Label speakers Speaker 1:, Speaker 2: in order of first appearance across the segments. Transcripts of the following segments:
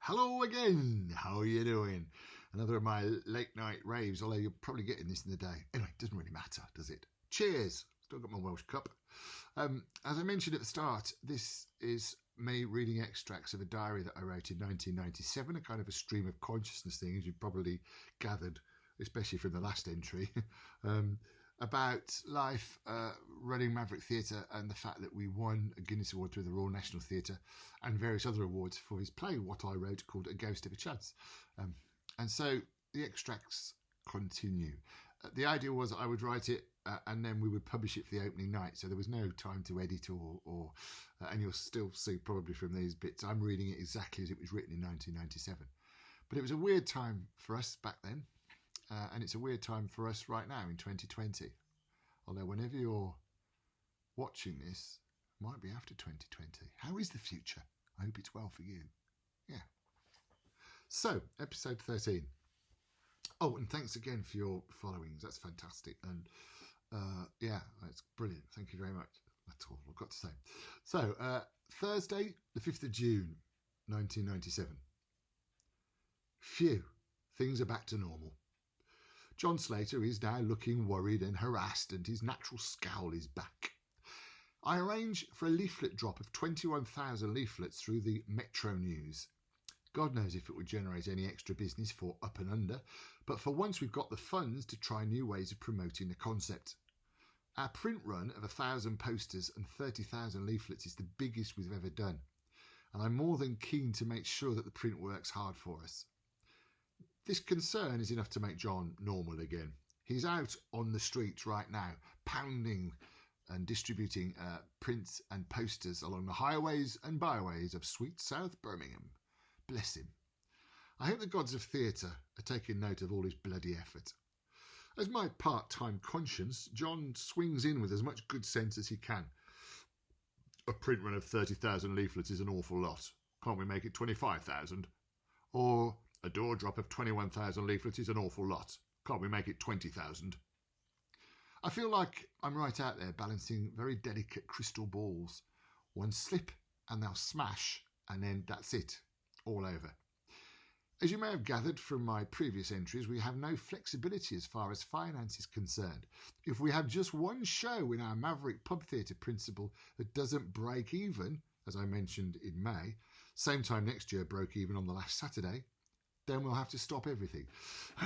Speaker 1: Hello again. How are you doing? Another of my late night raves, although you're probably getting this in the day. Anyway, it doesn't really matter, does it? Cheers. Still got my Welsh cup. As I mentioned at the start, this is me reading extracts of a diary that I wrote in 1997, a kind of a stream of consciousness thing, as you probably gathered, especially from the last entry, about life running Maverick Theatre and the fact that we won a Guinness Award through the Royal National Theatre and various other awards for his play, what I wrote, called A Ghost of a Chance. And so the extracts continue. The idea was I would write it and then we would publish it for the opening night, so there was no time to edit or and you'll still see probably from these bits, I'm reading it exactly as it was written in 1997. But it was a weird time for us back then. And it's a weird time for us right now in 2020. Although whenever you're watching this, it might be after 2020. How is the future? I hope it's well for you. Yeah. So, episode 13. Oh, and thanks again for your followings. That's fantastic. And yeah, that's brilliant. Thank you very much. That's all I've got to say. So, Thursday, the 5th of June, 1997. Phew, things are back to normal. John Slater is now looking worried and harassed, and his natural scowl is back. I arrange for a leaflet drop of 21,000 leaflets through the Metro News. God knows if it would generate any extra business for Up and Under, but for once we've got the funds to try new ways of promoting the concept. Our print run of 1,000 posters and 30,000 leaflets is the biggest we've ever done, and I'm more than keen to make sure that the print works hard for us. This concern is enough to make John normal again. He's out on the streets right now, pounding and distributing prints and posters along the highways and byways of sweet South Birmingham. Bless him. I hope the gods of theatre are taking note of all his bloody effort. As my part-time conscience, John swings in with as much good sense as he can. A print run of 30,000 leaflets is an awful lot. Can't we make it 25,000? Or a door drop of 21,000 leaflets is an awful lot. Can't we make it 20,000? I feel like I'm right out there balancing very delicate crystal balls. One slip and they'll smash, and then that's it, all over. As you may have gathered from my previous entries, we have no flexibility as far as finance is concerned. If we have just one show in our Maverick Pub Theatre principle that doesn't break even, as I mentioned in May, same time next year broke even on the last Saturday, then we'll have to stop everything.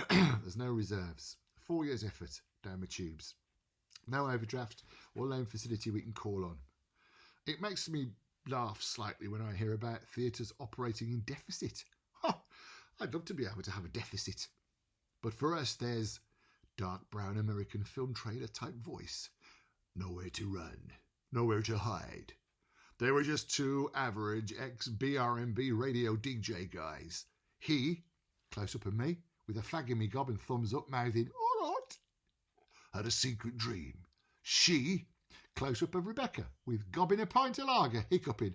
Speaker 1: There's no reserves. 4 years' effort down the tubes. No overdraft or loan facility we can call on. It makes me laugh slightly when I hear about theatres operating in deficit. I'd love to be able to have a deficit. But for us, there's dark brown American film trailer type voice. Nowhere to run. Nowhere to hide. They were just two average ex-BRMB radio DJ guys. He, close up of me, with a fag in me gob and thumbs up, mouthing, all right, had a secret dream. She, close up of Rebecca, with gobbing a pint of lager, hiccuping,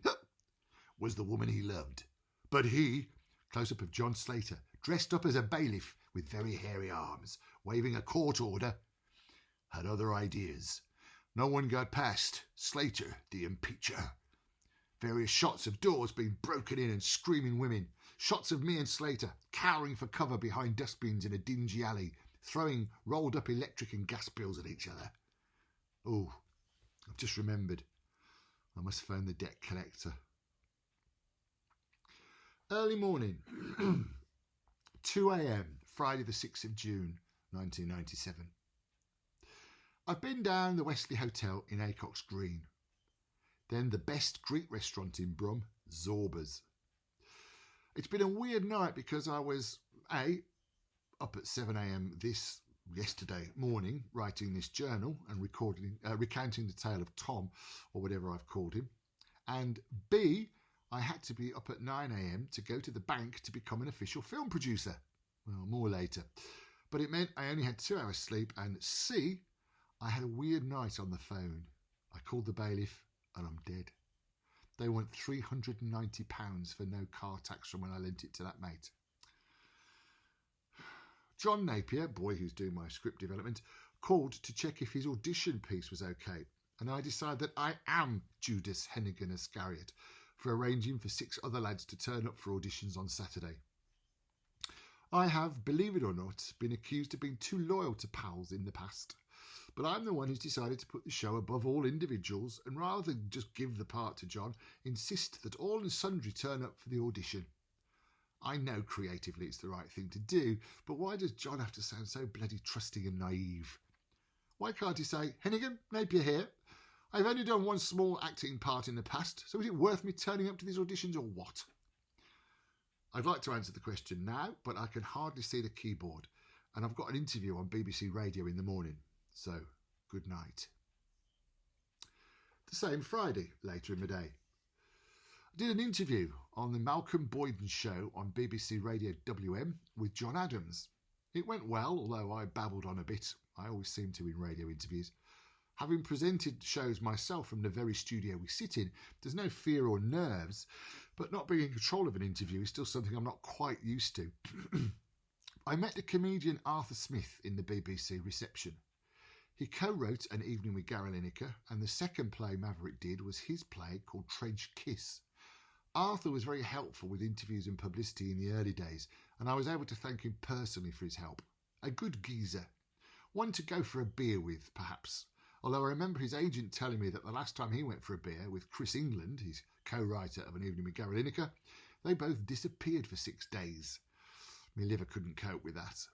Speaker 1: was the woman he loved. But he, close up of John Slater, dressed up as a bailiff with very hairy arms, waving a court order, had other ideas. No one got past Slater, the impeacher. Various shots of doors being broken in and screaming women. Shots of me and Slater cowering for cover behind dustbins in a dingy alley, throwing rolled up electric and gas bills at each other. Oh, I've just remembered. I must phone the debt collector. Early morning, 2 a.m, Friday the 6th of June, 1997. I've been down the Wesley Hotel in Acox Green. Then the best Greek restaurant in Brum, Zorba's. It's been a weird night because I was, up at 7 a.m. yesterday morning, writing this journal and recounting the tale of Tom, or whatever I've called him. And B, I had to be up at 9 a.m. to go to the bank to become an official film producer. Well, more later. But it meant I only had 2 hours sleep. And C, I had a weird night on the phone. I called the bailiff and I'm dead. They want £390 for no car tax from when I lent it to that mate. John Napier, boy who's doing my script development, called to check if his audition piece was okay, and I decided that I am Judas Hennigan Iscariot, for arranging for 6 other lads to turn up for auditions on Saturday. I have, believe it or not, been accused of being too loyal to pals in the past, but I'm the one who's decided to put the show above all individuals and rather than just give the part to John, insist that all and sundry turn up for the audition. I know creatively it's the right thing to do, but why does John have to sound so bloody trusting and naive? Why can't he say, Hennigan, Napier here. I've only done one small acting part in the past, so is it worth me turning up to these auditions or what? I'd like to answer the question now, but I can hardly see the keyboard, and I've got an interview on BBC Radio in the morning, so good night. The same Friday, later in the day. I did an interview on the Malcolm Boyden show on BBC Radio WM with John Adams. It went well, although I babbled on a bit. I always seem to in radio interviews. Having presented shows myself from the very studio we sit in, there's no fear or nerves, but not being in control of an interview is still something I'm not quite used to. I met the comedian Arthur Smith in the BBC reception. He co-wrote An Evening with Gary Lineker, and the second play Maverick did was his play called Trench Kiss. Arthur was very helpful with interviews and publicity in the early days, and I was able to thank him personally for his help. A good geezer. One to go for a beer with, perhaps. Although I remember his agent telling me that the last time he went for a beer with Chris England, his co-writer of An Evening with Gary Lineker, they both disappeared for 6 days. My liver couldn't cope with that.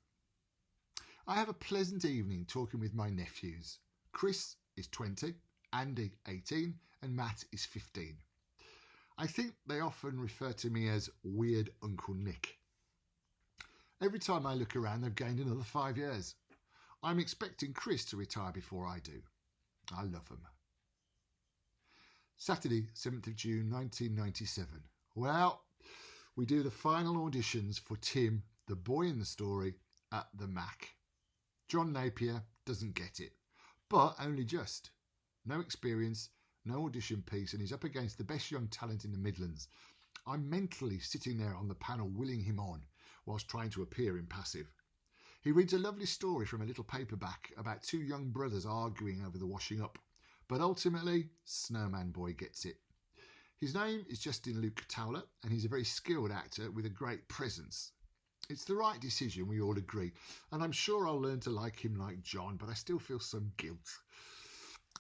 Speaker 1: I have a pleasant evening talking with my nephews. Chris is 20, Andy 18, and Matt is 15. I think they often refer to me as Weird Uncle Nick. Every time I look around, they've gained another 5 years. I'm expecting Chris to retire before I do. I love him. Saturday, 7th of June 1997. Well, we do the final auditions for Tim, the boy in the story, at the Mac. John Napier doesn't get it, but only just. No experience, no audition piece, and he's up against the best young talent in the Midlands. I'm mentally sitting there on the panel willing him on, whilst trying to appear impassive. He reads a lovely story from a little paperback about 2 young brothers arguing over the washing up, but ultimately, Snowman Boy gets it. His name is Justin Luke Towler, and he's a very skilled actor with a great presence. It's the right decision, we all agree, and I'm sure I'll learn to like him like John, but I still feel some guilt.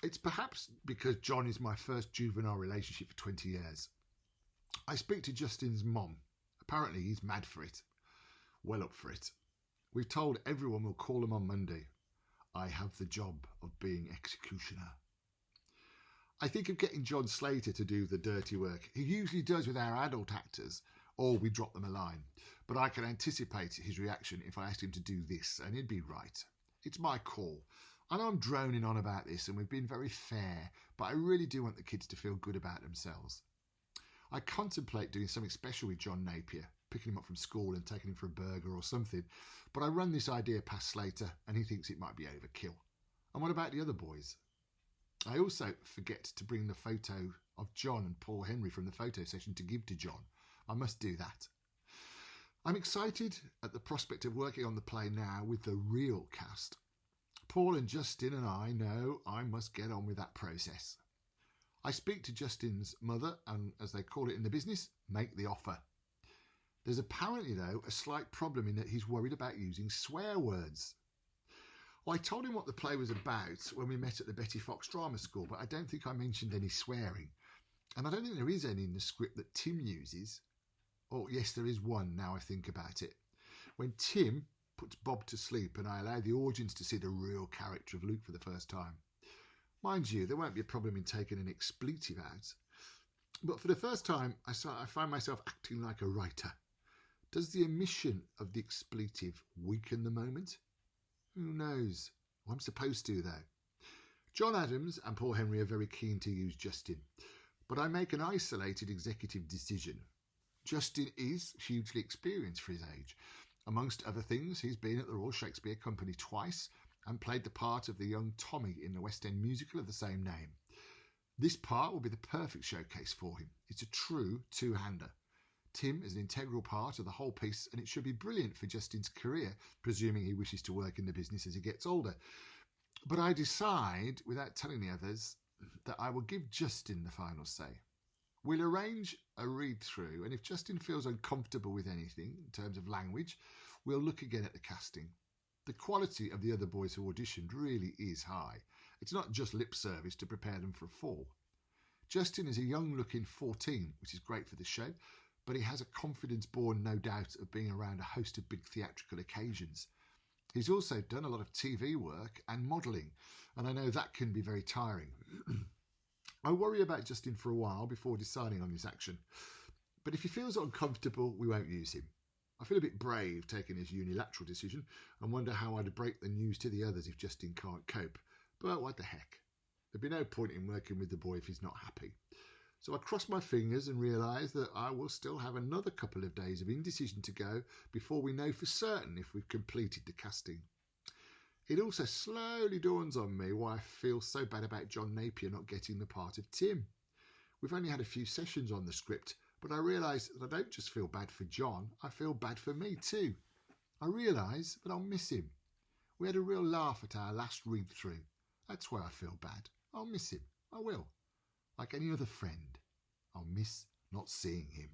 Speaker 1: It's perhaps because John is my first juvenile relationship for 20 years. I speak to Justin's mom. Apparently he's mad for it. Well up for it. We've told everyone we'll call him on Monday. I have the job of being executioner. I think of getting John Slater to do the dirty work. He usually does with our adult actors, or we drop them a line. But I can anticipate his reaction if I asked him to do this, and he'd be right. It's my call. I know I'm droning on about this, and we've been very fair, but I really do want the kids to feel good about themselves. I contemplate doing something special with John Napier, picking him up from school and taking him for a burger or something, but I run this idea past Slater and he thinks it might be overkill. And what about the other boys? I also forget to bring the photo of John and Paul Henry from the photo session to give to John. I must do that. I'm excited at the prospect of working on the play now with the real cast. Paul and Justin and I know I must get on with that process. I speak to Justin's mother and, as they call it in the business, make the offer. There's apparently, though, a slight problem in that he's worried about using swear words. Well, I told him what the play was about when we met at the Betty Fox Drama School, but I don't think I mentioned any swearing. And I don't think there is any in the script that Tim uses. Oh, yes, there is one, now I think about it. When Tim puts Bob to sleep and I allow the audience to see the real character of Luke for the first time. Mind you, there won't be a problem in taking an expletive out. But for the first time, I find myself acting like a writer. Does the omission of the expletive weaken the moment? Who knows? Well, I'm supposed to, though. John Adams and Paul Henry are very keen to use Justin, but I make an isolated executive decision. Justin is hugely experienced for his age. Amongst other things, he's been at the Royal Shakespeare Company twice and played the part of the young Tommy in the West End musical of the same name. This part will be the perfect showcase for him. It's a true two-hander. Tim is an integral part of the whole piece, and it should be brilliant for Justin's career, presuming he wishes to work in the business as he gets older. But I decide, without telling the others, that I will give Justin the final say. We'll arrange a read-through, and if Justin feels uncomfortable with anything in terms of language, we'll look again at the casting. The quality of the other boys who auditioned really is high. It's not just lip service to prepare them for a fall. Justin is a young-looking 14, which is great for the show, but he has a confidence born, no doubt, of being around a host of big theatrical occasions. He's also done a lot of TV work and modelling, and I know that can be very tiring. I worry about Justin for a while before deciding on his action, but if he feels uncomfortable, we won't use him. I feel a bit brave taking this unilateral decision and wonder how I'd break the news to the others if Justin can't cope, but what the heck. There'd be no point in working with the boy if he's not happy. So I cross my fingers and realise that I will still have another couple of days of indecision to go before we know for certain if we've completed the casting. It also slowly dawns on me why I feel so bad about John Napier not getting the part of Tim. We've only had a few sessions on the script, but I realise that I don't just feel bad for John, I feel bad for me too. I realise that I'll miss him. We had a real laugh at our last read-through. That's why I feel bad. I'll miss him. I will. Like any other friend, I'll miss not seeing him.